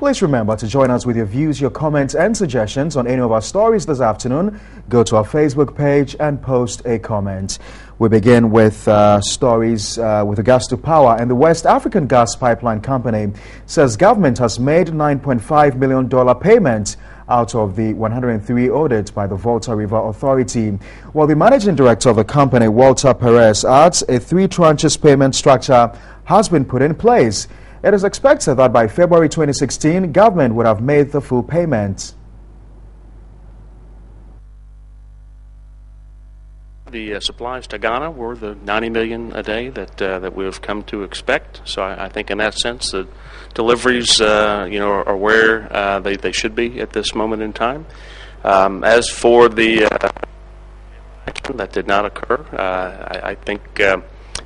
Please remember to join us with your views, your comments and suggestions on any of our stories this afternoon. Go to our Facebook page and post a comment. We begin with stories with regards to power, and the West African Gas Pipeline Company says government has made $9.5 million payment out of the 103 ordered by the Volta River Authority. While the managing director of the company, Walter Perez, adds a 3 tranches payment structure has been put in place. It is expected that by February 2016, government would have made the full payment. The supplies to Ghana were the 90 million a day that we have come to expect. So I think in that sense, the deliveries, are where they should be at this moment in time. As for the action that did not occur, I think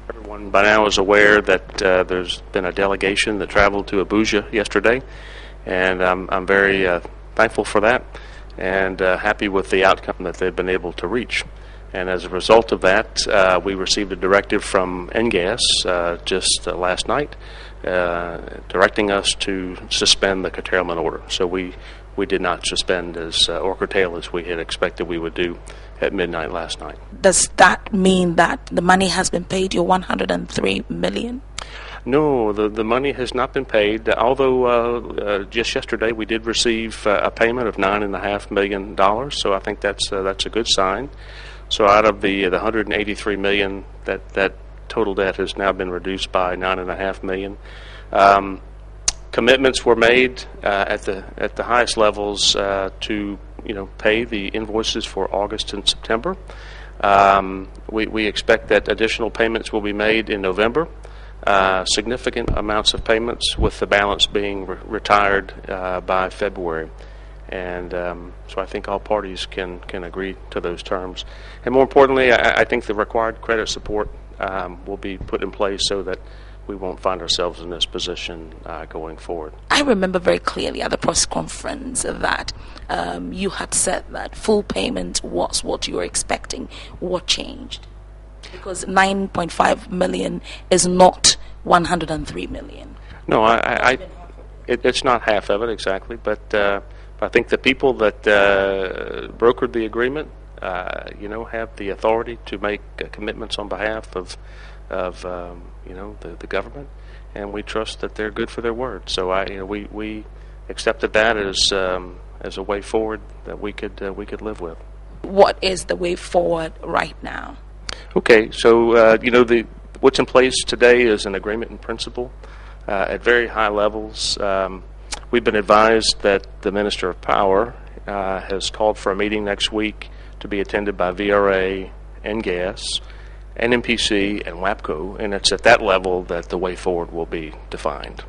everyone by now is aware that there's been a delegation that traveled to Abuja yesterday, and I'm very thankful for that and happy with the outcome that they've been able to reach. And as a result of that, we received a directive from NGAS just last night directing us to suspend the curtailment order. So we did not suspend or curtail as we had expected we would do at midnight last night. Does that mean that the money has been paid, your $103 million? No, the money has not been paid, although just yesterday we did receive a payment of $9.5 million, so I think that's a good sign. So out of the $183 million, that total debt has now been reduced by $9.5 million. Commitments were made at the highest levels to pay the invoices for August and September. We expect that additional payments will be made in November. Significant amounts of payments, with the balance being retired by February. And so I think all parties can agree to those terms. And more importantly, I think the required credit support will be put in place so that we won't find ourselves in this position going forward. I remember very clearly at the press conference that you had said that full payment was what you were expecting. What changed? Because 9.5 million is not 103 million. No, it's not half of it exactly, but I think the people that brokered the agreement, have the authority to make commitments on behalf of the government, and we trust that they're good for their word. So we accepted that as a way forward that we could live with. What is the way forward right now? Okay, so what's in place today is an agreement in principle at very high levels. We've been advised that the Minister of Power has called for a meeting next week to be attended by VRA, NGAS, NMPC, and WAPCO, and it's at that level that the way forward will be defined.